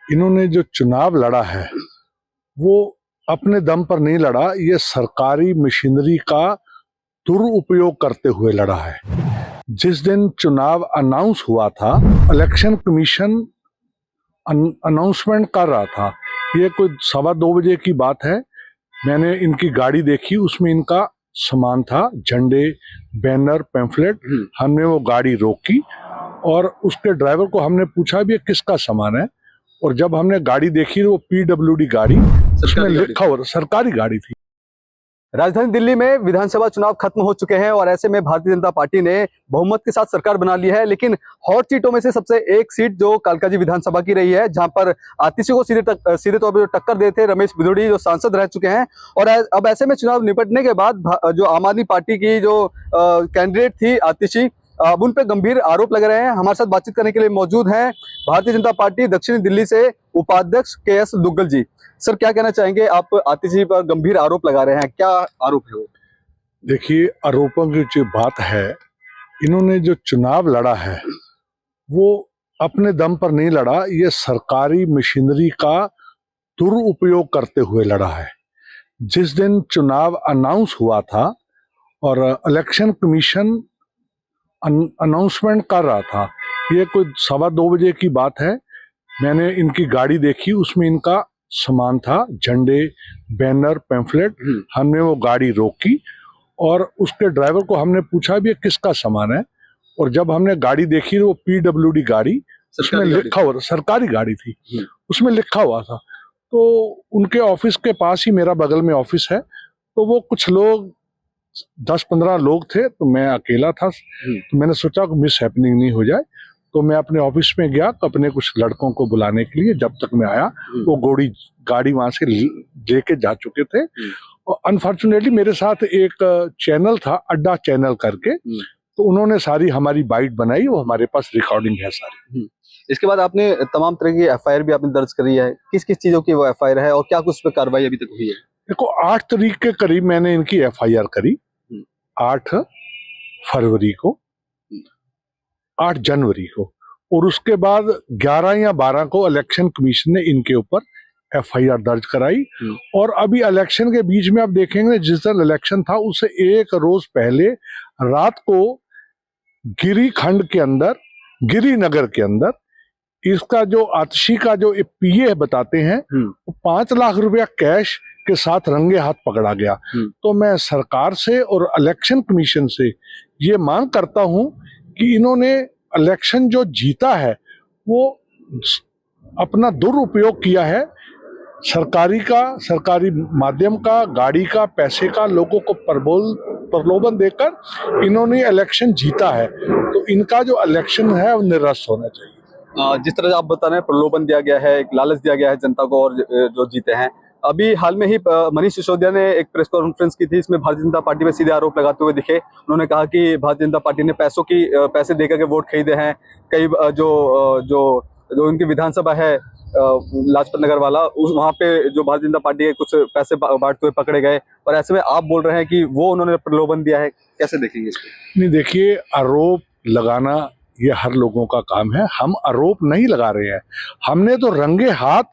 इन्होंने जो चुनाव लड़ा है वो अपने दम पर नहीं लड़ा, ये सरकारी मशीनरी का दुरुपयोग करते हुए लड़ा है। जिस दिन चुनाव अनाउंस हुआ था, इलेक्शन कमीशन अनाउंसमेंट कर रहा था, ये कोई 2:15 बजे की बात है। मैंने इनकी गाड़ी देखी, उसमें इनका सामान था, झंडे, बैनर, पैम्फलेट। हमने वो गाड़ी रोकी और उसके ड्राइवर को हमने पूछा भी ये किसका सामान है, और जब हमने गाड़ी देखी वो PWD गाड़ी, उसमें लिखा हुआ सरकारी गाड़ी थी। राजधानी दिल्ली में विधानसभा चुनाव खत्म हो चुके हैं और ऐसे में भारतीय जनता पार्टी ने बहुमत के साथ सरकार बना ली है। लेकिन हॉट सीटों में से सबसे एक सीट जो कालकाजी विधानसभा की रही है, जहां पर आतिशी को सीधे तौर पर टक्कर देते थे रमेश बिधूड़ी, जो सांसद रह चुके हैं। और अब ऐसे में चुनाव निपटने के बाद जो आम आदमी पार्टी की जो कैंडिडेट थी आतिशी, अब उन पे गंभीर आरोप लग रहे हैं। हमारे साथ बातचीत करने के लिए मौजूद हैं भारतीय जनता पार्टी दक्षिणी दिल्ली से उपाध्यक्ष KS दुग्गल जी। सर, क्या कहना चाहेंगे? आप आतिशी पर गंभीर आरोप लगा रहे हैं, क्या आरोप है वो? देखिए, आरोपों की जो बात है, इन्होंने जो चुनाव लड़ा है वो अपने दम पर नहीं लड़ा, ये सरकारी मशीनरी का दुरुपयोग करते हुए लड़ा है। जिस दिन चुनाव अनाउंस हुआ था और इलेक्शन कमीशन अनाउंसमेंट कर रहा था, ये कोई 2:15 बजे की बात है। मैंने इनकी गाड़ी देखी, उसमें इनका सामान था, झंडे, बैनर, पैम्फलेट। हमने वो गाड़ी रोकी और उसके ड्राइवर को हमने पूछा भी ये किसका सामान है, और जब हमने गाड़ी देखी वो PWD गाड़ी, उसमें लिखा हुआ सरकारी गाड़ी थी, उसमें लिखा हुआ था। तो उनके ऑफिस के पास ही मेरा बगल में ऑफिस है, तो वो कुछ लोग 10-15 लोग थे, तो मैं अकेला था। तो मैंने सोचा कि मिस हैपनिंग नहीं हो जाए, तो मैं अपने ऑफिस में गया अपने कुछ लड़कों को बुलाने के लिए। जब तक मैं आया वो गाड़ी वहां से लेके जा चुके थे। और अनफॉर्चुनेटली मेरे साथ एक चैनल था, अड्डा चैनल करके, तो उन्होंने सारी हमारी बाइट बनाई, वो हमारे पास रिकॉर्डिंग है सारी। इसके बाद आपने तमाम तरह की FIR भी आपने दर्ज करी है, किस किस चीजों की वो FIR है और क्या कुछ पे कार्रवाई अभी तक हुई है? देखो, 8 तारीख के करीब मैंने इनकी FIR करी, 8 फरवरी को, 8 जनवरी को, और उसके बाद 11 या 12 को इलेक्शन कमीशन ने इनके ऊपर FIR दर्ज कराई। और अभी इलेक्शन के बीच में आप देखेंगे, जिस दिन इलेक्शन था उससे एक रोज पहले रात को गिरी खंड के अंदर, गिरी नगर के अंदर, इसका जो आतिशी का जो PA बताते हैं, 5 लाख रुपया कैश के साथ रंगे हाथ पकड़ा गया। तो मैं सरकार से और इलेक्शन कमीशन से ये मांग करता हूं कि इन्होंने इलेक्शन जो जीता है वो अपना दुरुपयोग किया है, सरकारी माध्यम का, गाड़ी का, पैसे का, लोगों को प्रलोभन देकर इन्होंने इलेक्शन जीता है। तो इनका जो इलेक्शन है वो निरस्त होना चाहिए। जिस तरह आप बता रहे हैं, प्रलोभन दिया गया है, एक लालच दिया गया है जनता को, और जो जीते हैं। अभी हाल में ही मनीष सिसोदिया ने एक प्रेस कॉन्फ्रेंस की थी, इसमें भारतीय जनता पार्टी पर सीधे आरोप लगाते हुए दिखे। उन्होंने कहा कि भारतीय जनता पार्टी ने पैसे देकर के वोट खरीदे हैं। कई जो उनकी विधानसभा है लाजपत नगर वाला, वहाँ पे जो भारतीय जनता पार्टी के कुछ पैसे बांटते हुए पकड़े गए, और ऐसे में आप बोल रहे हैं कि वो उन्होंने प्रलोभन दिया है, कैसे देखेंगे इसको? नहीं, देखिए, आरोप लगाना ये हर लोगों का काम है, हम आरोप नहीं लगा रहे हैं। हमने तो रंगे हाथ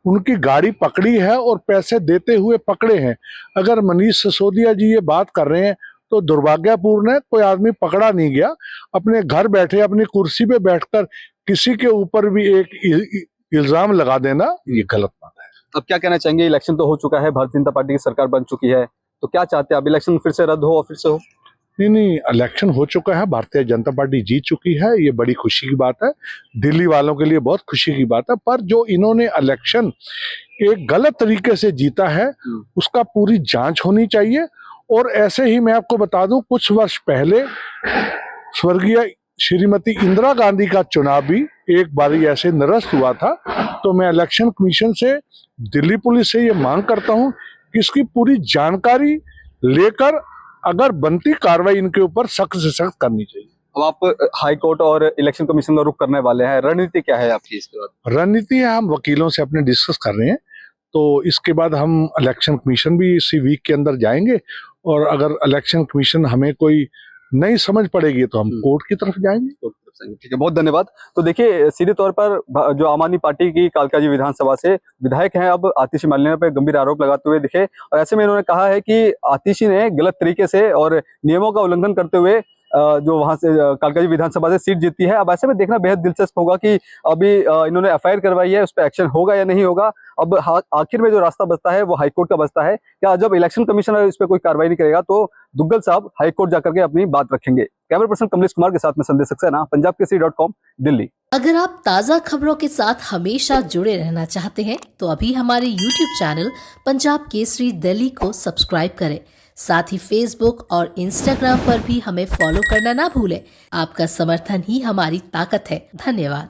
उनकी गाड़ी पकड़ी है और पैसे देते हुए पकड़े हैं। अगर मनीष सिसोदिया जी ये बात कर रहे हैं तो दुर्भाग्यपूर्ण है, कोई आदमी पकड़ा नहीं गया। अपने घर बैठे अपनी कुर्सी पे बैठकर किसी के ऊपर भी एक इल्जाम लगा देना, ये गलत बात है। अब क्या कहना चाहेंगे? इलेक्शन तो हो चुका है, भारतीय जनता पार्टी की सरकार बन चुकी है, तो क्या चाहते हैं? अब इलेक्शन फिर से रद्द हो और फिर से हो? नहीं, इलेक्शन हो चुका है, भारतीय जनता पार्टी जीत चुकी है, ये बड़ी खुशी की बात है, दिल्ली वालों के लिए बहुत खुशी की बात है। पर जो इन्होंने इलेक्शन एक गलत तरीके से जीता है, उसका पूरी जांच होनी चाहिए। और ऐसे ही मैं आपको बता दूं, कुछ वर्ष पहले स्वर्गीय श्रीमती इंदिरा गांधी का चुनाव भी एक बारी ऐसे निरस्त हुआ था। तो मैं इलेक्शन कमीशन से, दिल्ली पुलिस से ये मांग करता हूं कि इसकी पूरी जानकारी लेकर अगर बनती कार्रवाई इनके ऊपर सख्त से सख्त करनी चाहिए। अब आप हाई कोर्ट और इलेक्शन कमीशन का रुख करने वाले हैं, रणनीति क्या है आपकी इसके बाद? रणनीति है, हम वकीलों से अपने डिस्कस कर रहे हैं, तो इसके बाद हम इलेक्शन कमीशन भी इसी वीक के अंदर जाएंगे, और अगर इलेक्शन कमीशन हमें कोई नहीं समझ पड़ेगी तो हम कोर्ट की तरफ जाएंगे। दर्शाएंगे। ठीक है, बहुत धन्यवाद। तो देखिए, सीधे तौर पर जो आम आदमी पार्टी की कालकाजी विधानसभा से विधायक हैं, अब आतिशी मालिनी पर गंभीर आरोप लगाते हुए दिखे, और ऐसे में इन्होंने कहा है कि आतिशी ने गलत तरीके से और नियमों का उल्लंघन करते हुए जो वहां से कालकाजी विधानसभा से सीट जीती है। अब ऐसे में देखना बेहद दिलचस्प होगा कि अभी इन्होंने एफआईआर करवाई है, उस पर एक्शन होगा या नहीं होगा। अब आखिर में जो रास्ता बचता है वो हाईकोर्ट का बचता है। क्या जब इलेक्शन कमीशन इस पर कोई कार्रवाई नहीं करेगा तो दुग्गल साहब हाईकोर्ट जाकर के अपनी बात रखेंगे। कैमरा पर्सन कमलेश कुमार के साथ में संदेश सक्सेना, punjabkesari.com, दिल्ली। अगर आप ताज़ा खबरों के साथ हमेशा जुड़े रहना चाहते हैं तो अभी हमारे YouTube चैनल पंजाब केसरी दिल्ली को सब्सक्राइब करें। साथ ही Facebook और Instagram पर भी हमें फॉलो करना ना भूलें। आपका समर्थन ही हमारी ताकत है। धन्यवाद।